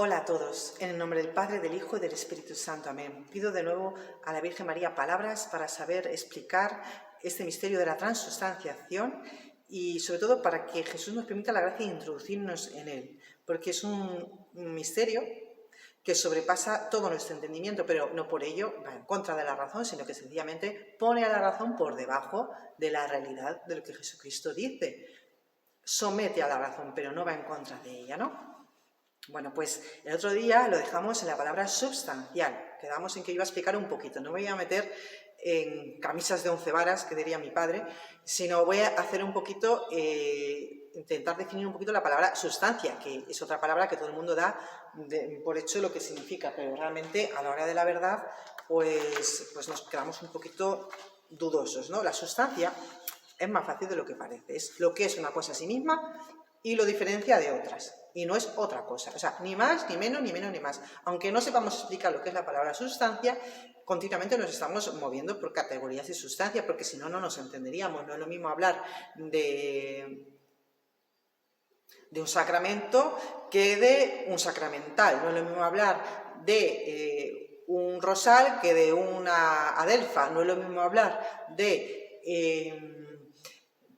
Hola a todos, en el nombre del Padre, del Hijo y del Espíritu Santo. Amén. Pido de nuevo a la Virgen María palabras para saber explicar este misterio de la transustanciación y sobre todo para que Jesús nos permita la gracia de introducirnos en él, porque es un misterio que sobrepasa todo nuestro entendimiento, pero no por ello va en contra de la razón, sino que sencillamente pone a la razón por debajo de la realidad de lo que Jesucristo dice. Somete a la razón, pero no va en contra de ella, ¿no? Bueno, pues el otro día lo dejamos en la palabra substancial. Quedamos en que iba a explicar un poquito. No me voy a meter en camisas de 11 varas, que diría mi padre, sino voy a hacer un poquito, intentar definir un poquito la palabra sustancia, que es otra palabra que todo el mundo da por hecho lo que significa, pero realmente a la hora de la verdad, pues nos quedamos un poquito dudosos, ¿no? La sustancia es más fácil de lo que parece. Es lo que es una cosa a sí misma y lo diferencia de otras. Y no es otra cosa, o sea, ni más, ni menos, ni menos, ni más. Aunque no sepamos explicar lo que es la palabra sustancia, continuamente nos estamos moviendo por categorías de sustancia, porque si no, no nos entenderíamos. No es lo mismo hablar de un sacramento que de un sacramental. No es lo mismo hablar de un rosal que de una adelfa. No es lo mismo hablar de,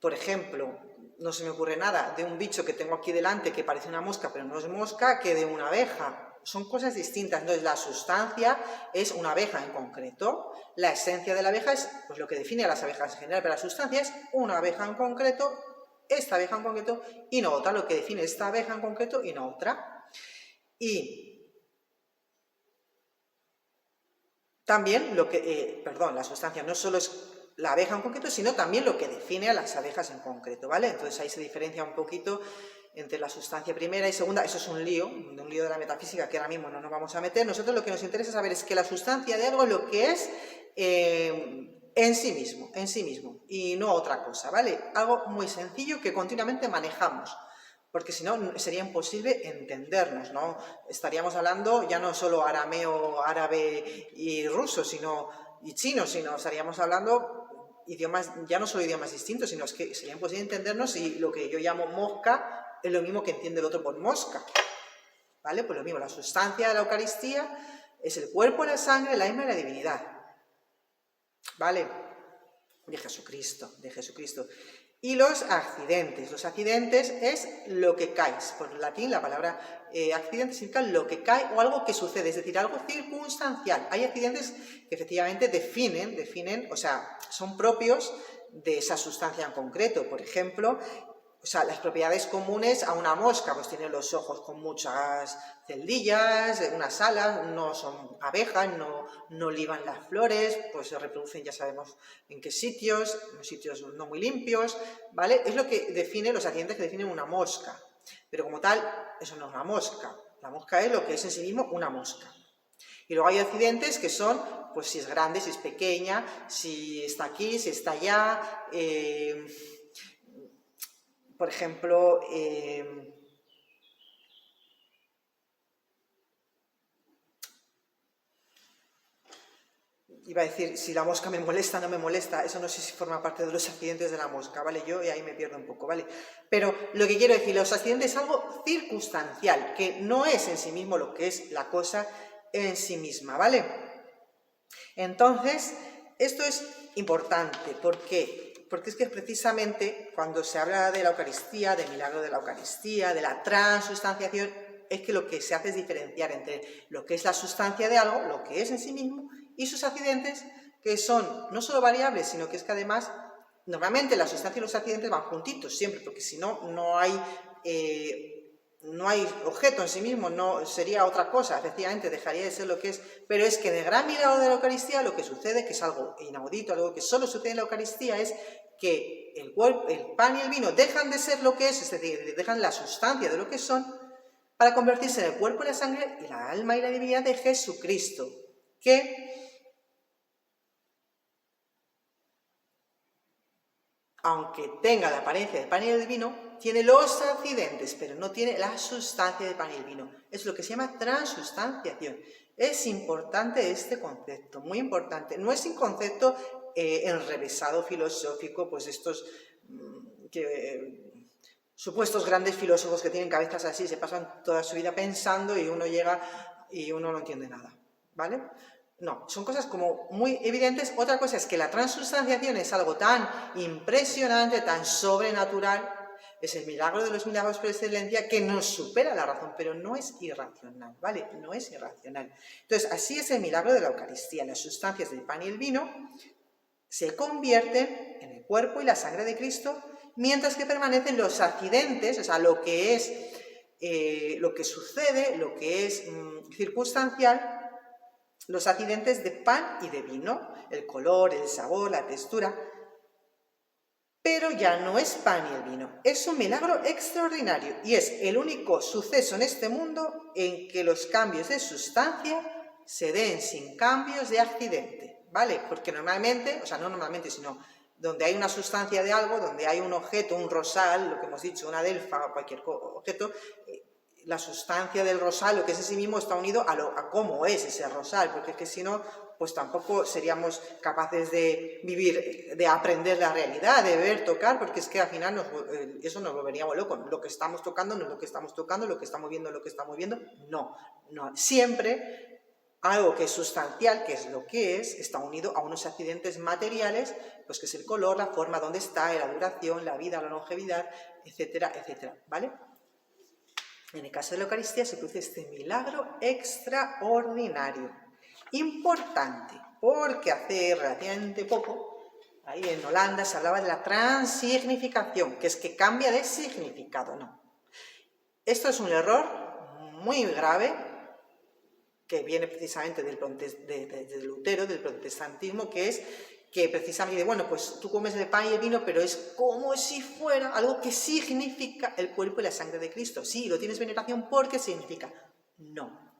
por ejemplo, no se me ocurre nada, de un bicho que tengo aquí delante que parece una mosca pero no es mosca, que de una abeja. Son cosas distintas. Entonces la sustancia es una abeja en concreto, la esencia de la abeja es pues, lo que define a las abejas en general, pero la sustancia es una abeja en concreto, esta abeja en concreto y no otra, lo que define esta abeja en concreto y no otra. Y también la sustancia no solo es la abeja en concreto, sino también lo que define a las abejas en concreto, ¿vale? Entonces ahí se diferencia un poquito entre la sustancia primera y segunda. Eso es un lío de la metafísica que ahora mismo no nos vamos a meter. Nosotros lo que nos interesa saber es que la sustancia de algo es lo que es en sí mismo, y no otra cosa, ¿vale? Algo muy sencillo que continuamente manejamos, porque si no sería imposible entendernos, ¿no? Estaríamos hablando ya no solo arameo, árabe y ruso, y chino, sino estaríamos hablando idiomas, ya no solo idiomas distintos, sino es que sería imposible entendernos si lo que yo llamo mosca es lo mismo que entiende el otro por mosca, ¿vale? Pues lo mismo, la sustancia de la Eucaristía es el cuerpo, la sangre, el alma y la divinidad, ¿vale? De Jesucristo. Y los accidentes es lo que cae. Por latín la palabra accidente significa lo que cae o algo que sucede, es decir, algo circunstancial. Hay accidentes que efectivamente definen, o sea, son propios de esa sustancia en concreto. Por ejemplo, las propiedades comunes a una mosca, pues tiene los ojos con muchas celdillas, unas alas, no son abejas, no liban las flores, pues se reproducen ya sabemos en qué sitios, en sitios no muy limpios, ¿vale? Es lo que define los accidentes que definen una mosca, pero como tal, eso no es una mosca. La mosca es lo que es en sí mismo una mosca. Y luego hay accidentes que son, pues si es grande, si es pequeña, si está aquí, si está allá, por ejemplo, iba a decir, si la mosca me molesta, no me molesta, eso no sé si forma parte de los accidentes de la mosca, ¿vale? Yo ahí me pierdo un poco, ¿vale? Pero lo que quiero decir, los accidentes es algo circunstancial, que no es en sí mismo lo que es la cosa en sí misma, ¿vale? Entonces, esto es importante, ¿por qué? Porque es que precisamente cuando se habla de la Eucaristía, del milagro de la Eucaristía, de la transustanciación, es que lo que se hace es diferenciar entre lo que es la sustancia de algo, lo que es en sí mismo, y sus accidentes, que son no solo variables, sino que es que además, normalmente la sustancia y los accidentes van juntitos siempre, porque si no, no hay objeto en sí mismo, no sería otra cosa, efectivamente dejaría de ser lo que es, pero es que en el gran milagro de la Eucaristía lo que sucede, que es algo inaudito, algo que solo sucede en la Eucaristía, es que el pan y el vino dejan de ser lo que es decir, dejan la sustancia de lo que son, para convertirse en el cuerpo y la sangre y la alma y la divinidad de Jesucristo, que, aunque tenga la apariencia del pan y del vino, tiene los accidentes, pero no tiene la sustancia del pan y el vino. Es lo que se llama transustanciación. Es importante este concepto, muy importante. No es un concepto enrevesado filosófico, pues estos que supuestos grandes filósofos que tienen cabezas así, se pasan toda su vida pensando y uno llega y uno no entiende nada, ¿vale? No, son cosas como muy evidentes. Otra cosa es que la transustanciación es algo tan impresionante, tan sobrenatural, es el milagro de los milagros por excelencia, que nos supera la razón, pero no es irracional, ¿vale? No es irracional. Entonces, así es el milagro de la Eucaristía. Las sustancias del pan y el vino se convierten en el cuerpo y la sangre de Cristo, mientras que permanecen los accidentes, o sea, lo que es, lo que sucede, lo que es circunstancial, los accidentes de pan y de vino, el color, el sabor, la textura. Pero ya no es pan y el vino, es un milagro extraordinario y es el único suceso en este mundo en que los cambios de sustancia se den sin cambios de accidente, ¿vale? Porque normalmente, o sea, no normalmente, sino donde hay una sustancia de algo, donde hay un objeto, un rosal, lo que hemos dicho, una delfa o cualquier objeto, la sustancia del rosal, lo que es en sí mismo, está unido a cómo es ese rosal, porque es que si no, pues tampoco seríamos capaces de vivir, de aprender la realidad, de ver, tocar, porque es que al final eso nos volveríamos locos. Lo que estamos tocando no es lo que estamos tocando, lo que estamos viendo es lo que estamos viendo. No, no. Siempre algo que es sustancial, que es lo que es, está unido a unos accidentes materiales, pues que es el color, la forma, dónde está, la duración, la vida, la longevidad, etcétera, etcétera, ¿vale? En el caso de la Eucaristía se produce este milagro extraordinario, importante, porque hace relativamente poco, ahí en Holanda, se hablaba de la transignificación, que es que cambia de significado, no. Esto es un error muy grave, que viene precisamente de Lutero, del protestantismo, que es que precisamente, bueno, pues tú comes el pan y el vino, pero es como si fuera algo que significa el cuerpo y la sangre de Cristo. Sí, lo tienes veneración porque significa. No,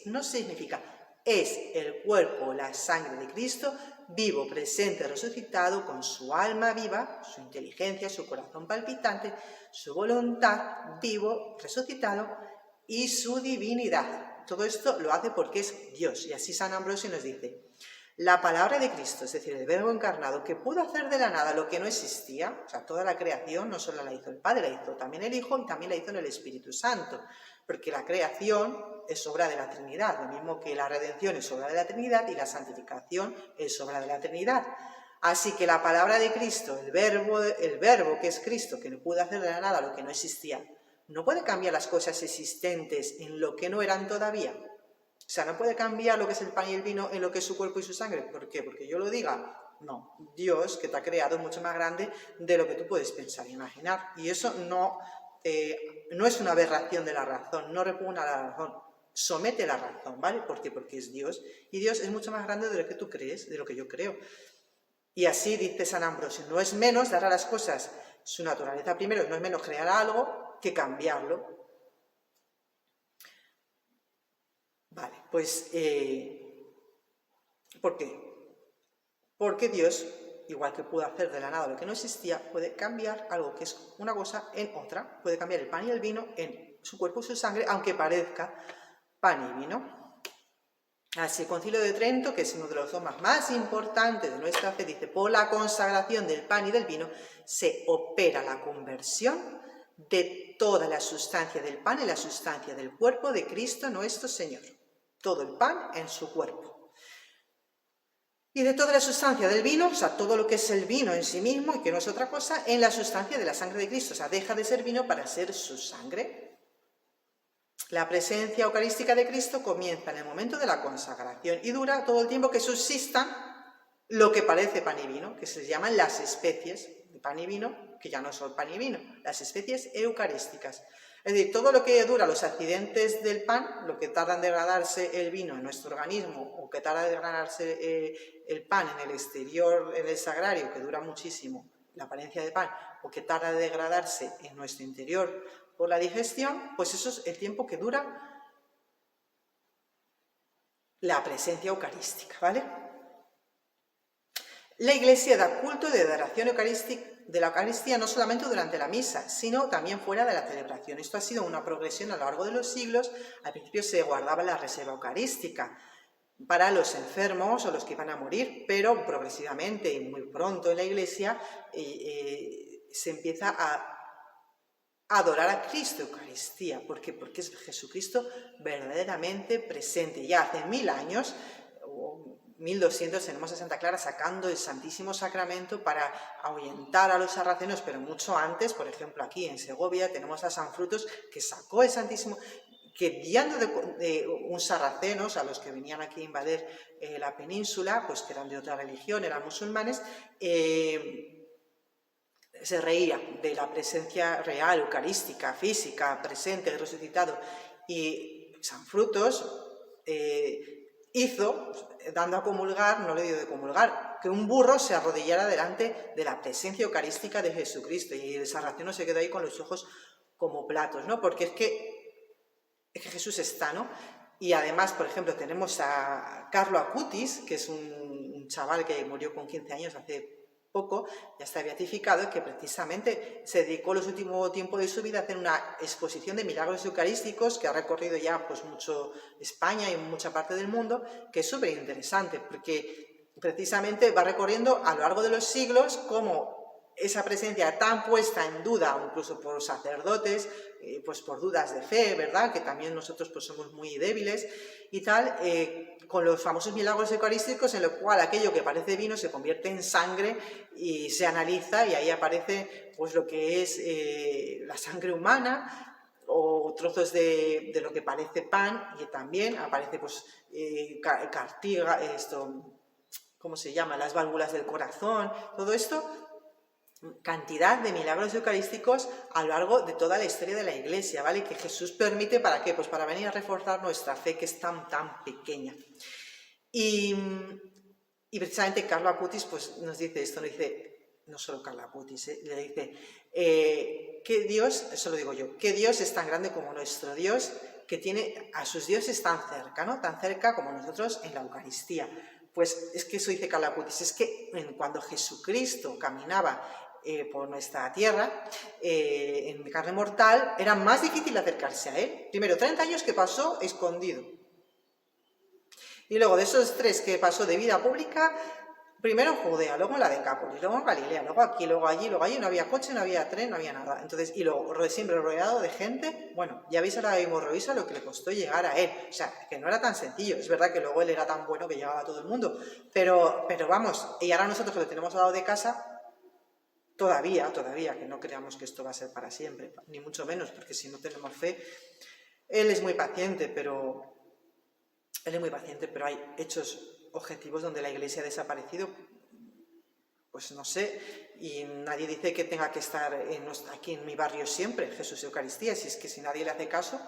no significa. Es el cuerpo, la sangre de Cristo, vivo, presente, resucitado, con su alma viva, su inteligencia, su corazón palpitante, su voluntad, vivo, resucitado, y su divinidad. Todo esto lo hace porque es Dios. Y así San Ambrosio nos dice: la palabra de Cristo, es decir, el Verbo encarnado, que pudo hacer de la nada lo que no existía, o sea, toda la creación no solo la hizo el Padre, la hizo también el Hijo y también la hizo en el Espíritu Santo, porque la creación es obra de la Trinidad, lo mismo que la redención es obra de la Trinidad y la santificación es obra de la Trinidad. Así que la palabra de Cristo, el verbo que es Cristo, que no pudo hacer de la nada lo que no existía, no puede cambiar las cosas existentes en lo que no eran todavía. O sea, no puede cambiar lo que es el pan y el vino en lo que es su cuerpo y su sangre. ¿Por qué? Porque yo lo diga. No, Dios, que te ha creado, es mucho más grande de lo que tú puedes pensar e imaginar. Y eso no es una aberración de la razón, no repugna a la razón, somete la razón, ¿vale? ¿Por qué? Porque es Dios. Y Dios es mucho más grande de lo que tú crees, de lo que yo creo. Y así dice San Ambrosio: no es menos dar a las cosas su naturaleza primero, no es menos crear algo que cambiarlo. Vale, pues, ¿por qué? Porque Dios, igual que pudo hacer de la nada lo que no existía, puede cambiar algo que es una cosa en otra, puede cambiar el pan y el vino en su cuerpo y su sangre, aunque parezca pan y vino. Así, el Concilio de Trento, que es uno de los dogmas más importantes de nuestra fe, dice: por la consagración del pan y del vino se opera la conversión de toda la sustancia del pan y la sustancia del cuerpo de Cristo nuestro Señor. Todo el pan en su cuerpo. Y de toda la sustancia del vino, o sea, todo lo que es el vino en sí mismo, y que no es otra cosa, en la sustancia de la sangre de Cristo. O sea, deja de ser vino para ser su sangre. La presencia eucarística de Cristo comienza en el momento de la consagración y dura todo el tiempo que subsistan lo que parece pan y vino, que se llaman las especies de pan y vino, que ya no son pan y vino, las especies eucarísticas. Es decir, todo lo que dura los accidentes del pan, lo que tarda en degradarse el vino en nuestro organismo, o que tarda en degradarse el pan en el exterior, en el sagrario, que dura muchísimo, la apariencia del pan, o que tarda en degradarse en nuestro interior por la digestión, pues eso es el tiempo que dura la presencia eucarística, ¿vale? La Iglesia da culto de adoración de la Eucaristía no solamente durante la misa, sino también fuera de la celebración. Esto ha sido una progresión a lo largo de los siglos. Al principio se guardaba la reserva eucarística para los enfermos o los que iban a morir, pero progresivamente y muy pronto en la Iglesia se empieza a adorar a Cristo, Eucaristía. ¿Por qué? Porque es Jesucristo verdaderamente presente. Ya hace 1000 años, o 1200, tenemos a Santa Clara sacando el Santísimo Sacramento para ahuyentar a los sarracenos, pero mucho antes, por ejemplo, aquí en Segovia tenemos a San Frutos, que sacó el Santísimo, que guiando de unos sarracenos, a los que venían aquí a invadir la península, pues que eran de otra religión, eran musulmanes, se reía de la presencia real, eucarística, física, presente, resucitado. Y San Frutos hizo, dando a comulgar, no le dio de comulgar, que un burro se arrodillara delante de la presencia eucarística de Jesucristo. Y el sarraceno se quedó ahí con los ojos como platos, ¿no? Porque es que Jesús está, ¿no? Y además, por ejemplo, tenemos a Carlo Acutis, que es un chaval que murió con 15 años hace poco, ya está beatificado, que precisamente se dedicó los últimos tiempos de su vida a hacer una exposición de milagros eucarísticos que ha recorrido ya pues mucho España y mucha parte del mundo, que es súper interesante, porque precisamente va recorriendo a lo largo de los siglos cómo esa presencia tan puesta en duda, incluso por sacerdotes, pues por dudas de fe, ¿verdad? Que también nosotros pues somos muy débiles y tal, con los famosos milagros eucarísticos en lo cual aquello que parece vino se convierte en sangre y se analiza y ahí aparece pues lo que es la sangre humana o trozos de lo que parece pan y también aparece pues cartiga, esto, ¿cómo se llama? Las válvulas del corazón, todo esto. Cantidad de milagros eucarísticos a lo largo de toda la historia de la Iglesia, ¿vale? Que Jesús permite, ¿para qué? Pues para venir a reforzar nuestra fe, que es tan pequeña. Y precisamente Carlo Acutis pues, nos dice esto, nos dice, no solo Carlo Acutis, le dice, que Dios, eso lo digo yo, que Dios es tan grande como nuestro Dios, que tiene a sus dioses tan cerca, ¿no? Tan cerca como nosotros en la Eucaristía. Pues es que eso dice Carlo Acutis, es que cuando Jesucristo caminaba por nuestra tierra, en carne mortal, era más difícil acercarse a él. Primero, 30 años que pasó escondido. Y luego de esos 3 que pasó de vida pública, primero en Judea, luego en la Decápolis, luego en Galilea, luego aquí, luego allí, no había coche, no había tren, no había nada. Entonces, y luego siempre rodeado de gente, bueno, ya veis a la hemorroísa lo que le costó llegar a él. O sea, que no era tan sencillo. Es verdad que luego él era tan bueno que llegaba a todo el mundo. Pero vamos, y ahora nosotros que lo tenemos al lado de casa, todavía, que no creamos que esto va a ser para siempre, ni mucho menos, porque si no tenemos fe, él es muy paciente, pero hay hechos objetivos donde la Iglesia ha desaparecido, pues no sé, y nadie dice que tenga que estar aquí en mi barrio siempre, Jesús Eucaristía, si es que si nadie le hace caso.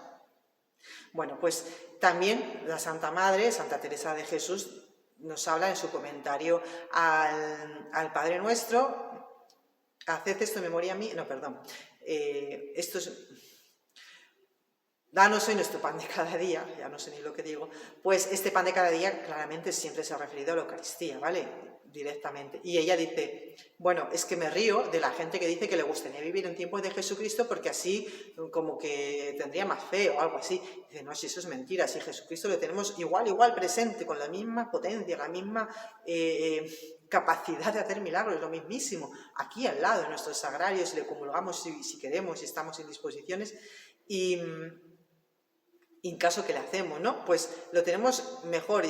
Bueno, pues también la Santa Madre, Santa Teresa de Jesús, nos habla en su comentario al Padre Nuestro. Haced esto en memoria a mí, no, perdón, esto es, danos hoy nuestro pan de cada día, ya no sé ni lo que digo, pues este pan de cada día claramente siempre se ha referido a la Eucaristía, ¿vale? Directamente. Y ella dice, bueno, es que me río de la gente que dice que le gustaría vivir en tiempos de Jesucristo porque así como que tendría más fe o algo así. Dice, no, si eso es mentira, si Jesucristo lo tenemos igual presente, con la misma potencia, la misma capacidad de hacer milagros, lo mismísimo, aquí al lado, en nuestros sagrarios, si le comulgamos si queremos, si estamos en disposiciones, y en caso que le hacemos, ¿no? Pues lo tenemos mejor,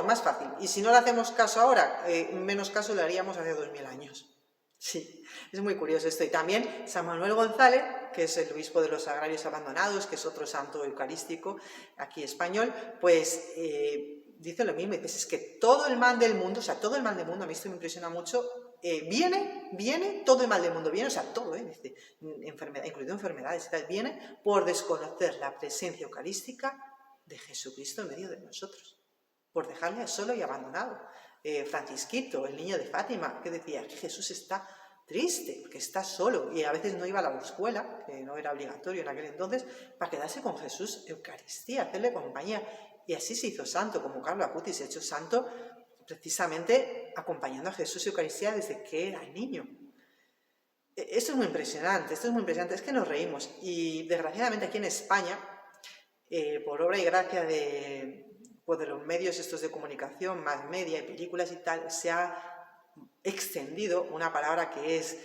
más fácil. Y si no le hacemos caso ahora, menos caso le haríamos hace 2000 años. Sí, es muy curioso esto. Y también San Manuel González, que es el obispo de los Sagrarios Abandonados, que es otro santo eucarístico aquí español, pues dice lo mismo. Dice, es que todo el mal del mundo, o sea, todo el mal del mundo, a mí esto me impresiona mucho, viene, todo el mal del mundo viene, o sea, todo, dice, incluido enfermedades y tal, viene por desconocer la presencia eucarística de Jesucristo en medio de nosotros, por dejarle solo y abandonado. Francisquito, el niño de Fátima, que decía que Jesús está triste, porque está solo, y a veces no iba a la escuela, que no era obligatorio en aquel entonces, para quedarse con Jesús, Eucaristía, hacerle compañía, y así se hizo santo, como Carlo Acutis se ha hecho santo precisamente acompañando a Jesús Eucaristía desde que era niño. Esto es muy impresionante, es que nos reímos, y desgraciadamente aquí en España, por obra y gracia de los medios estos de comunicación, más media y películas y tal, se ha extendido una palabra que es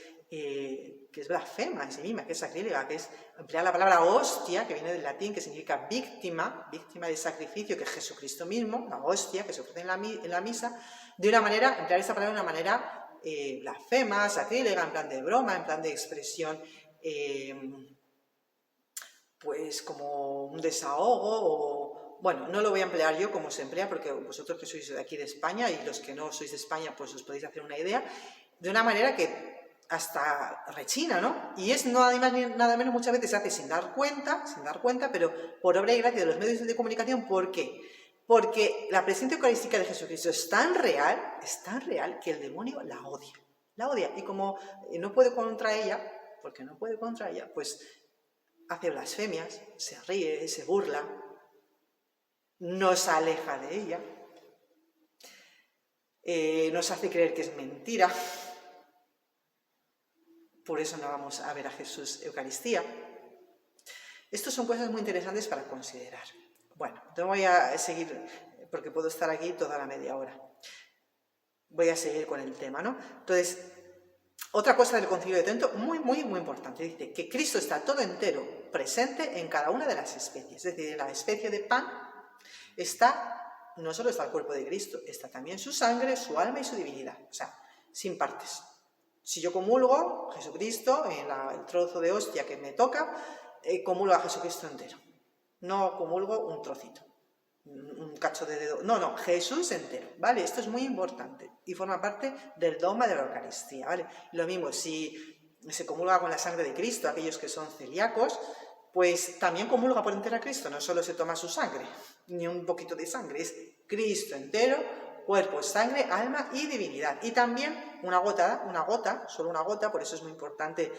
que es blasfema en sí misma, que es sacrílega, que es emplear la palabra hostia, que viene del latín, que significa víctima, víctima de sacrificio, que es Jesucristo mismo, la hostia que se ofrece en la misa, de una manera, emplear esta palabra de una manera blasfema, sacrílega, en plan de broma, en plan de expresión, pues como un desahogo o... Bueno, no lo voy a emplear yo como se emplea, porque vosotros que sois de aquí de España y los que no sois de España, pues os podéis hacer una idea, de una manera que hasta rechina, ¿no? Y es nada más ni nada menos, muchas veces se hace sin dar cuenta, pero por obra y gracia de los medios de comunicación. ¿Por qué? Porque la presencia eucarística de Jesucristo es tan real que el demonio la odia. La odia. Y como no puede contra ella, porque no puede contra ella, pues hace blasfemias, se ríe, se burla, nos aleja de ella, nos hace creer que es mentira. Por eso no vamos a ver a Jesús Eucaristía. Estas son cosas muy interesantes para considerar. Bueno, no voy a seguir, porque puedo estar aquí toda la media hora. Voy a seguir con el tema, ¿no? Entonces, otra cosa del Concilio de Trento muy importante. Dice que Cristo está todo entero presente en cada una de las especies. Es decir, en la especie de pan no solo está el cuerpo de Cristo, está también su sangre, su alma y su divinidad. O sea, sin partes. Si yo comulgo Jesucristo, en el trozo de hostia que me toca, comulgo a Jesucristo entero. No comulgo un trocito, un cacho de dedo. No, Jesús entero, ¿vale? Esto es muy importante y forma parte del dogma de la Eucaristía, ¿vale? Lo mismo, si se comulga con la sangre de Cristo, aquellos que son celíacos, pues también comulga por entero a Cristo, no solo se toma su sangre, ni un poquito de sangre, es Cristo entero, cuerpo, sangre, alma y divinidad. Y también una gota, solo una gota, por eso es muy importante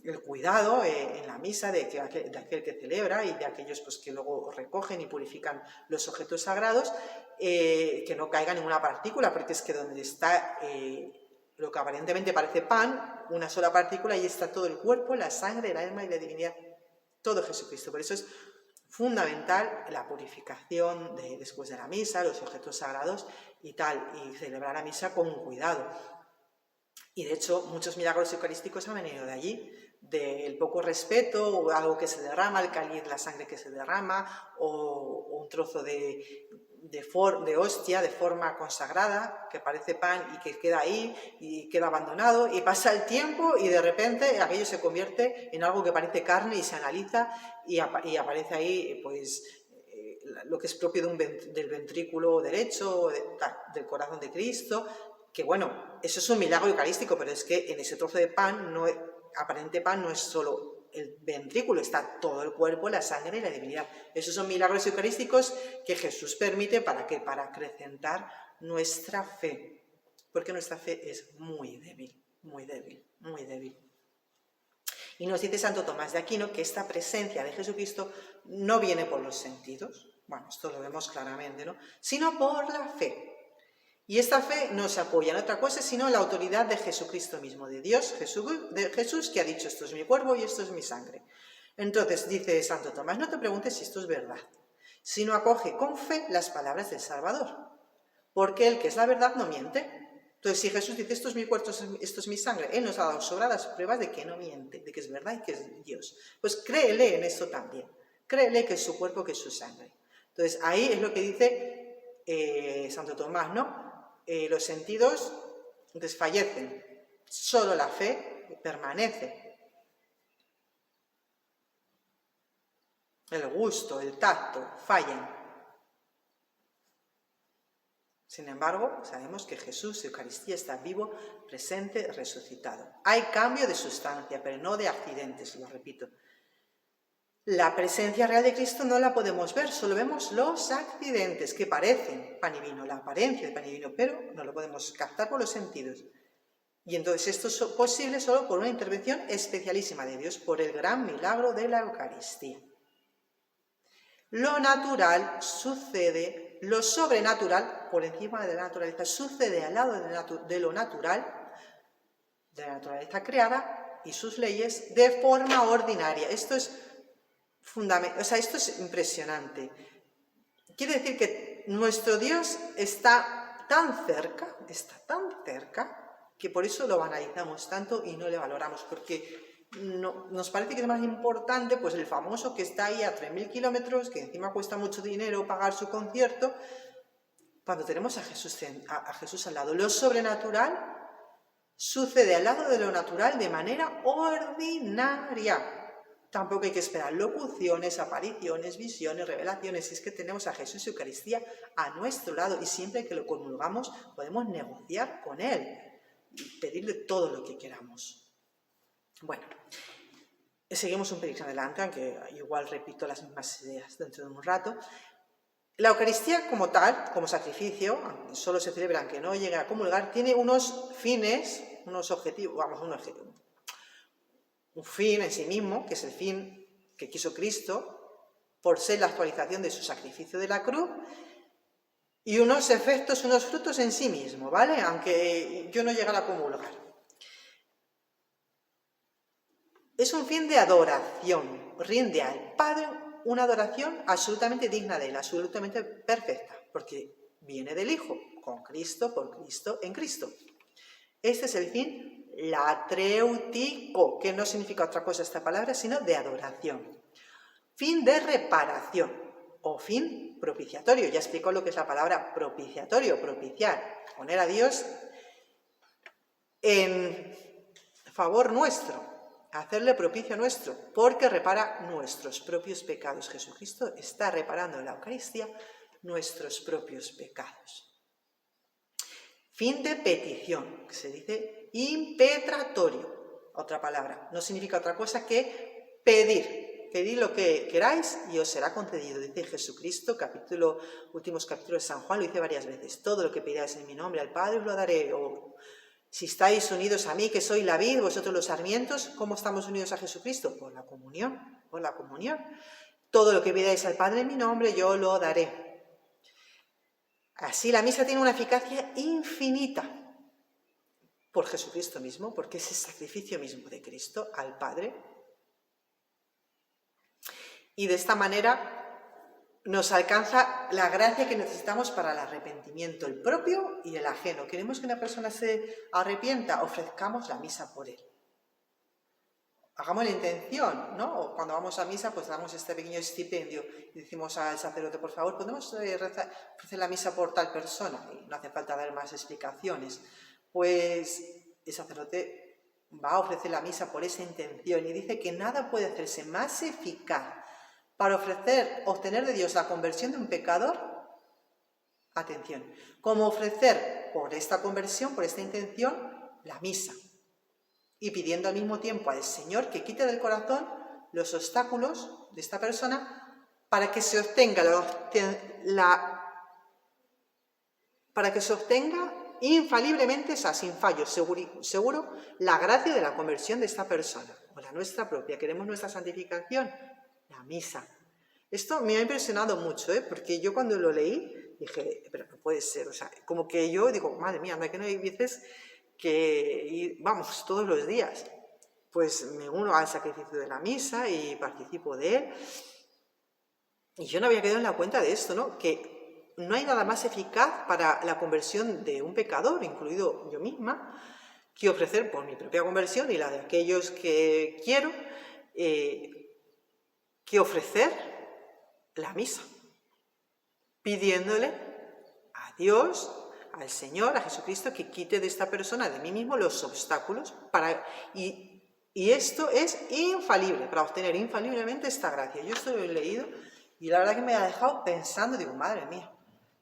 el cuidado en la misa de aquel que celebra y de aquellos pues, que luego recogen y purifican los objetos sagrados, que no caiga ninguna partícula, porque es que donde está lo que aparentemente parece pan, una sola partícula, y está todo el cuerpo, la sangre, el alma y la divinidad, todo Jesucristo. Por eso es fundamental la purificación después de la misa, los objetos sagrados y tal, y celebrar la misa con cuidado. Y de hecho, muchos milagros eucarísticos han venido de allí, del poco respeto, o algo que se derrama, el cáliz, la sangre que se derrama, o un trozo de hostia de forma consagrada, que parece pan y que queda ahí, y queda abandonado, y pasa el tiempo y de repente aquello se convierte en algo que parece carne y se analiza, y aparece ahí, pues, lo que es propio del ventrículo derecho, del corazón de Cristo, que bueno, eso es un milagro eucarístico, pero es que en ese trozo de pan, aparente pan, no es solo el ventrículo, está todo el cuerpo, la sangre y la divinidad. Esos son milagros eucarísticos que Jesús permite, ¿para qué? Para acrecentar nuestra fe, porque nuestra fe es muy débil. Y nos dice Santo Tomás de Aquino que esta presencia de Jesucristo no viene por los sentidos, bueno, esto lo vemos claramente, ¿no?, sino por la fe. Y esta fe no se apoya en otra cosa sino en la autoridad de Jesucristo mismo, de Dios, de Jesús, que ha dicho: esto es mi cuerpo y esto es mi sangre. Entonces, dice Santo Tomás, no te preguntes si esto es verdad, sino acoge con fe las palabras del Salvador, porque el que es la verdad no miente. Entonces, si Jesús dice: esto es mi cuerpo, esto es mi sangre, Él nos ha dado sobradas pruebas de que no miente, de que es verdad y que es Dios. Pues créele en esto también, créele que es su cuerpo, que es su sangre. Entonces, ahí es lo que dice Santo Tomás, ¿no? Los sentidos desfallecen, solo la fe permanece. El gusto, el tacto fallan. Sin embargo, sabemos que Jesús, Eucaristía, está vivo, presente, resucitado. Hay cambio de sustancia, pero no de accidentes, lo repito. La presencia real de Cristo no la podemos ver, solo vemos los accidentes que parecen pan y vino, la apariencia de pan y vino, pero no lo podemos captar por los sentidos. Y entonces esto es posible solo por una intervención especialísima de Dios, por el gran milagro de la Eucaristía. Lo natural sucede, lo sobrenatural, por encima de la naturaleza, sucede al lado de lo natural, de la naturaleza creada y sus leyes, de forma ordinaria. Esto es esto es impresionante. Quiere decir que nuestro Dios está tan cerca, que por eso lo banalizamos tanto y no le valoramos, porque nos parece que es más importante pues el famoso que está ahí a 3.000 kilómetros, que encima cuesta mucho dinero pagar su concierto, cuando tenemos a Jesús al lado. Lo sobrenatural sucede al lado de lo natural de manera ordinaria. Tampoco hay que esperar locuciones, apariciones, visiones, revelaciones. Es que tenemos a Jesús y Eucaristía a nuestro lado y siempre que lo comulgamos podemos negociar con Él y pedirle todo lo que queramos. Bueno, seguimos un pelín adelante, aunque igual repito las mismas ideas dentro de un rato. La Eucaristía como tal, como sacrificio, aunque solo se celebra aunque no llegue a comulgar, tiene unos fines, unos objetivos, un fin en sí mismo, que es el fin que quiso Cristo, por ser la actualización de su sacrificio de la cruz, y unos efectos, unos frutos en sí mismo, ¿vale? Aunque yo no llegara a comulgar. Es un fin de adoración, rinde al Padre una adoración absolutamente digna de Él, absolutamente perfecta, porque viene del Hijo, con Cristo, por Cristo, en Cristo. Este es el fin latréutico, que no significa otra cosa esta palabra, sino de adoración. Fin de reparación o fin propiciatorio. Ya explico lo que es la palabra propiciatorio, propiciar, poner a Dios en favor nuestro, hacerle propicio nuestro, porque repara nuestros propios pecados. Jesucristo está reparando en la Eucaristía nuestros propios pecados. Fin de petición, que se dice impetratorio, otra palabra, no significa otra cosa que pedir. Pedid lo que queráis y os será concedido, dice Jesucristo, últimos capítulos de San Juan, lo dice varias veces. Todo lo que pidáis en mi nombre al Padre os lo daré. O si estáis unidos a mí, que soy la vid, vosotros los sarmientos, ¿cómo estamos unidos a Jesucristo? Por la comunión, por la comunión. Todo lo que pidáis al Padre en mi nombre, yo lo daré. Así la misa tiene una eficacia infinita por Jesucristo mismo, porque es el sacrificio mismo de Cristo al Padre. Y de esta manera nos alcanza la gracia que necesitamos para el arrepentimiento, el propio y el ajeno. ¿Queremos que una persona se arrepienta? Ofrezcamos la misa por él. Hagamos la intención, ¿no? O cuando vamos a misa, pues damos este pequeño estipendio y decimos al sacerdote, por favor, ¿podemos ofrecer la misa por tal persona? Y no hace falta dar más explicaciones. Pues el sacerdote va a ofrecer la misa por esa intención y dice que nada puede hacerse más eficaz para obtener de Dios la conversión de un pecador, atención, como ofrecer por esta conversión, por esta intención, la misa. Y pidiendo al mismo tiempo al Señor que quite del corazón los obstáculos de esta persona para que se obtenga infaliblemente, o sea, sin fallo, seguro, la gracia de la conversión de esta persona, o la nuestra propia. ¿Queremos nuestra santificación? La misa. Esto me ha impresionado mucho, porque yo cuando lo leí dije, pero no puede ser, o sea, como que yo digo, madre mía, anda que no hay veces que, vamos, todos los días, pues me uno al sacrificio de la misa y participo de él. Y yo no había quedado en la cuenta de esto, ¿no? Que no hay nada más eficaz para la conversión de un pecador, incluido yo misma, que ofrecer por mi propia conversión y la de aquellos que quiero, que ofrecer la misa, pidiéndole a Dios, al Señor, a Jesucristo, que quite de esta persona, de mí mismo, los obstáculos y esto es infalible, para obtener infaliblemente esta gracia. Yo esto lo he leído y la verdad que me ha dejado pensando, digo, madre mía,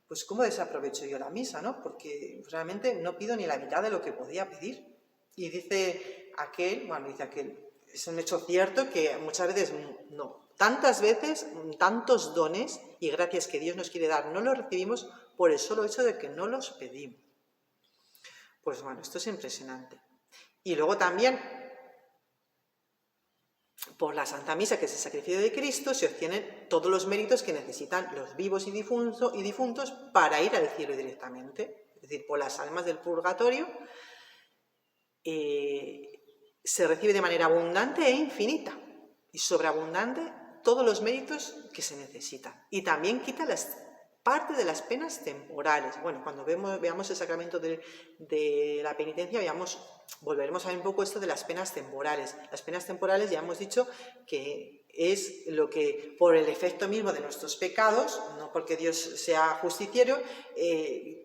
pues cómo desaprovecho yo la misa, ¿no? Porque realmente no pido ni la mitad de lo que podía pedir. Y dice aquel, es un hecho cierto que muchas veces no, tantas veces, tantos dones y gracias que Dios nos quiere dar, no los recibimos por el solo hecho de que no los pedimos. Pues bueno, esto es impresionante. Y luego también, por la Santa Misa, que es el sacrificio de Cristo, se obtienen todos los méritos que necesitan los vivos y difuntos para ir al cielo directamente. Es decir, por las almas del purgatorio se recibe de manera abundante e infinita y sobreabundante todos los méritos que se necesitan. Y también quita las parte de las penas temporales. Bueno, cuando veamos el sacramento de la penitencia, volveremos a ver un poco esto de las penas temporales. Las penas temporales ya hemos dicho que es lo que, por el efecto mismo de nuestros pecados, no porque Dios sea justiciero,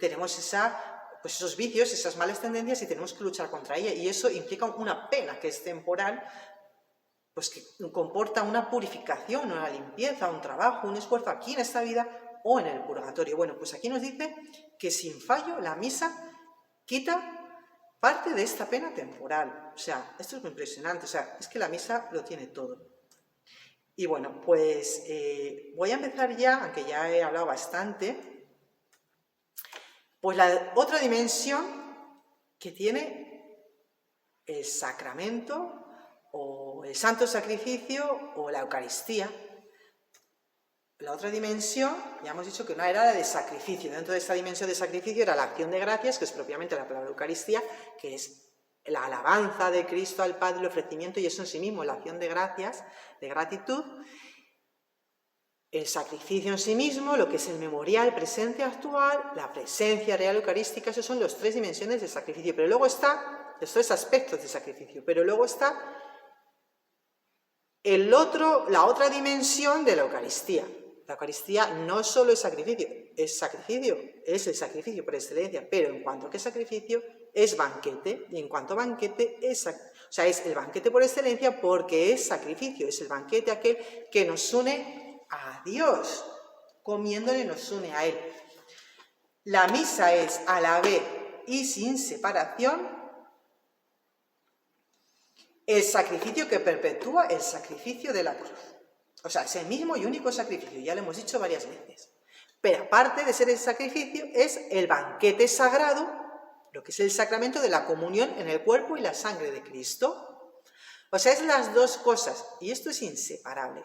tenemos esos vicios, esas malas tendencias y tenemos que luchar contra ella. Y eso implica una pena que es temporal, pues que comporta una purificación, una limpieza, un trabajo, un esfuerzo aquí en esta vida o en el purgatorio. Bueno, pues aquí nos dice que sin fallo la misa quita parte de esta pena temporal. O sea, esto es muy impresionante. O sea, es que la misa lo tiene todo. Y bueno, pues voy a empezar ya, aunque ya he hablado bastante, pues la otra dimensión que tiene el sacramento o el santo sacrificio o la Eucaristía. La otra dimensión, ya hemos dicho que una era la de sacrificio. Dentro de esta dimensión de sacrificio era la acción de gracias, que es propiamente la palabra Eucaristía, que es la alabanza de Cristo al Padre, el ofrecimiento, y eso en sí mismo, la acción de gracias, de gratitud. El sacrificio en sí mismo, lo que es el memorial presente actual, la presencia real eucarística, esos son las tres dimensiones del sacrificio. Pero luego está, los tres aspectos del sacrificio, pero luego está la otra dimensión de la Eucaristía. La Eucaristía no solo es sacrificio, es el sacrificio por excelencia, pero en cuanto a qué sacrificio, es banquete, y en cuanto a banquete, es el banquete por excelencia porque es sacrificio, es el banquete aquel que nos une a Dios, comiéndole nos une a Él. La misa es a la vez y sin separación el sacrificio que perpetúa el sacrificio de la cruz. O sea, es el mismo y único sacrificio, ya lo hemos dicho varias veces. Pero aparte de ser el sacrificio, es el banquete sagrado, lo que es el sacramento de la comunión en el cuerpo y la sangre de Cristo. O sea, es las dos cosas, y esto es inseparable.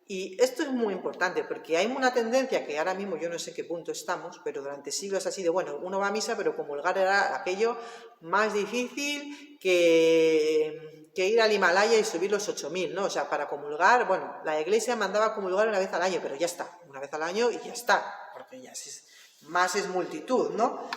Y esto es muy importante, porque hay una tendencia que ahora mismo yo no sé qué punto estamos, pero durante siglos ha sido, bueno, uno va a misa, pero comulgar era aquello más difícil que ir al Himalaya y subir los 8000, ¿no? O sea, para comulgar, bueno, la Iglesia mandaba comulgar una vez al año, pero ya está, una vez al año y ya está, porque ya más es multitud, ¿no?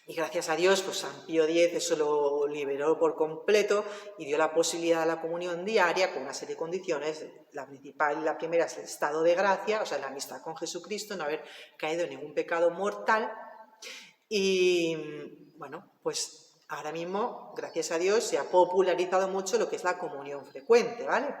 Y gracias a Dios, pues San Pío X eso lo liberó por completo y dio la posibilidad de la comunión diaria con una serie de condiciones. La principal y la primera es el estado de gracia, o sea, la amistad con Jesucristo, no haber caído en ningún pecado mortal. Y bueno, pues ahora mismo, gracias a Dios, se ha popularizado mucho lo que es la comunión frecuente, ¿vale?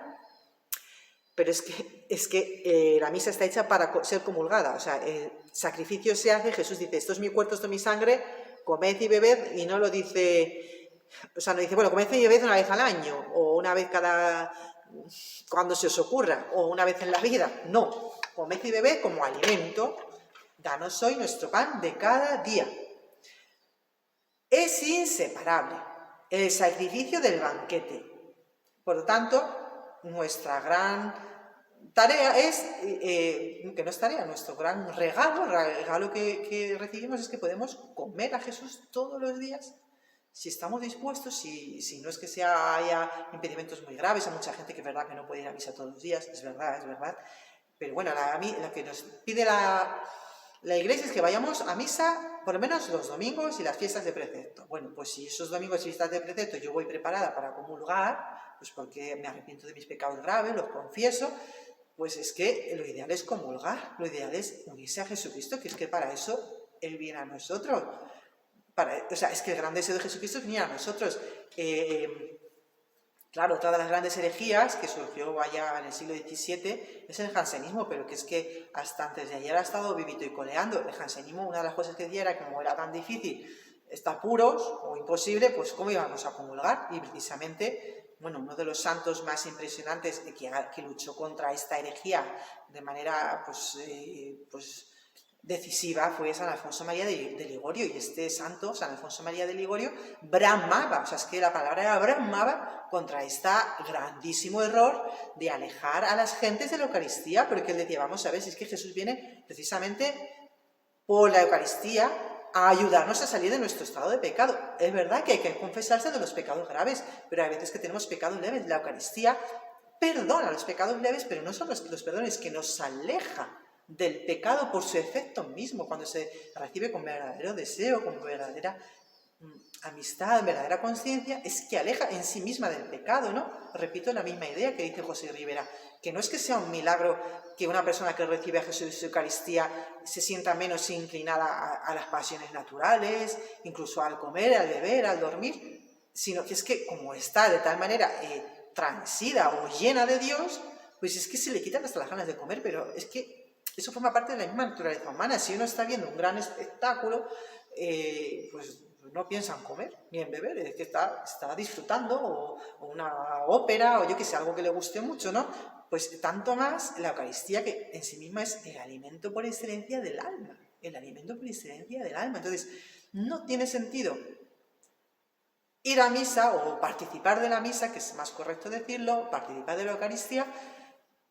Pero es que la misa está hecha para ser comulgada, o sea, el sacrificio se hace, Jesús dice, esto es mi cuerpo, esto es mi sangre, comed y bebed, y no lo dice, o sea, no dice, bueno, comed y bebed una vez al año, o una vez cuando se os ocurra, o una vez en la vida, no, comed y bebed como alimento, danos hoy nuestro pan de cada día. Es inseparable el sacrificio del banquete, por lo tanto, nuestra gran tarea es, que no es tarea, nuestro gran regalo que recibimos es que podemos comer a Jesús todos los días, si estamos dispuestos, si no es que haya impedimentos muy graves, hay mucha gente que es verdad que no puede ir a misa todos los días, es verdad, pero bueno, lo que nos pide la Iglesia es que vayamos a misa por lo menos los domingos y las fiestas de precepto. Bueno, pues si esos domingos y fiestas de precepto yo voy preparada para comulgar, pues porque me arrepiento de mis pecados graves, los confieso, pues es que lo ideal es comulgar, lo ideal es unirse a Jesucristo, que es que para eso Él viene a nosotros. O sea, es que el gran deseo de Jesucristo es venir a nosotros. Claro, otra de las grandes herejías que surgió allá en el siglo XVII es el jansenismo, pero que es que hasta antes de ayer ha estado vivito y coleando. El jansenismo, una de las cosas que decía era que como era tan difícil estar puros o imposible, pues ¿cómo íbamos a comulgar? Y precisamente, bueno, uno de los santos más impresionantes que luchó contra esta herejía de manera decisiva fue San Alfonso María de Ligorio, y este santo, San Alfonso María de Ligorio, bramaba, o sea, es que la palabra era bramaba contra este grandísimo error de alejar a las gentes de la Eucaristía, porque él decía, vamos a ver, si es que Jesús viene precisamente por la Eucaristía a ayudarnos a salir de nuestro estado de pecado. Es verdad que hay que confesarse de los pecados graves, pero hay veces que tenemos pecados leves. La Eucaristía perdona los pecados leves, pero no son los perdones, que nos aleja del pecado por su efecto mismo, cuando se recibe con verdadero deseo, con verdadera amistad, verdadera conciencia, es que aleja en sí misma del pecado, ¿no? Repito la misma idea que dice José Rivera, que no es que sea un milagro que una persona que recibe a Jesús en su Eucaristía se sienta menos inclinada a las pasiones naturales, incluso al comer, al beber, al dormir, sino que es que como está de tal manera transida o llena de Dios, pues es que se le quitan hasta las ganas de comer, pero es que eso forma parte de la misma naturaleza humana. Si uno está viendo un gran espectáculo, pues no piensa en comer ni en beber, es que está disfrutando, o una ópera, o yo que sé, algo que le guste mucho, ¿no? Pues tanto más la Eucaristía, que en sí misma es el alimento por excelencia del alma, el alimento por excelencia del alma. Entonces, no tiene sentido ir a misa o participar de la misa, que es más correcto decirlo, participar de la Eucaristía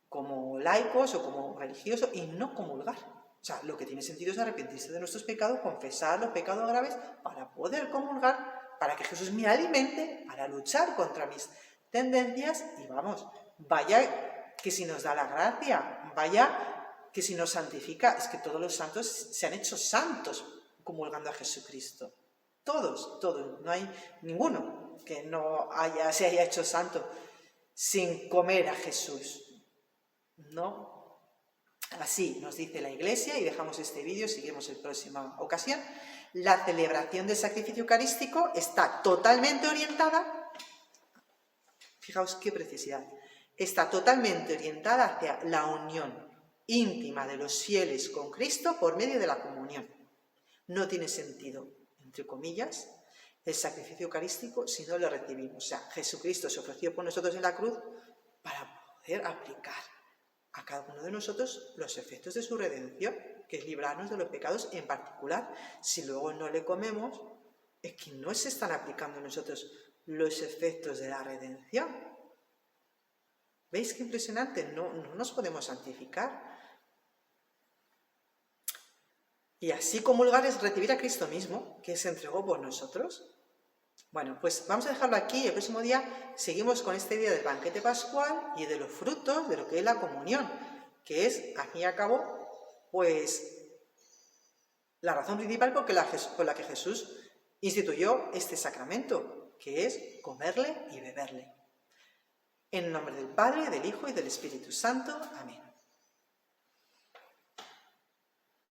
como laicos o como religiosos y no comulgar. O sea, lo que tiene sentido es arrepentirse de nuestros pecados, confesar los pecados graves para poder comulgar, para que Jesús me alimente, para luchar contra mis tendencias y vamos, vaya que si nos da la gracia, vaya que si nos santifica, es que todos los santos se han hecho santos comulgando a Jesucristo. Todos, no hay ninguno que no se haya hecho santo sin comer a Jesús, ¿no? Así nos dice la Iglesia, y dejamos este vídeo, seguimos en próxima ocasión. La celebración del sacrificio eucarístico está totalmente orientada, fijaos qué precisidad, está totalmente orientada hacia la unión íntima de los fieles con Cristo por medio de la comunión. No tiene sentido, entre comillas, el sacrificio eucarístico si no lo recibimos. O sea, Jesucristo se ofreció por nosotros en la cruz para poder aplicar a cada uno de nosotros los efectos de su redención, que es librarnos de los pecados en particular. Si luego no le comemos, es que no se están aplicando a nosotros los efectos de la redención. ¿Veis qué impresionante? No nos podemos santificar. Y así comulgar es recibir a Cristo mismo, que se entregó por nosotros. Bueno, pues vamos a dejarlo aquí y el próximo día seguimos con esta idea del banquete pascual y de los frutos de lo que es la comunión, que es, al fin y al cabo, pues la razón principal por la que Jesús instituyó este sacramento, que es comerle y beberle. En nombre del Padre, del Hijo y del Espíritu Santo. Amén.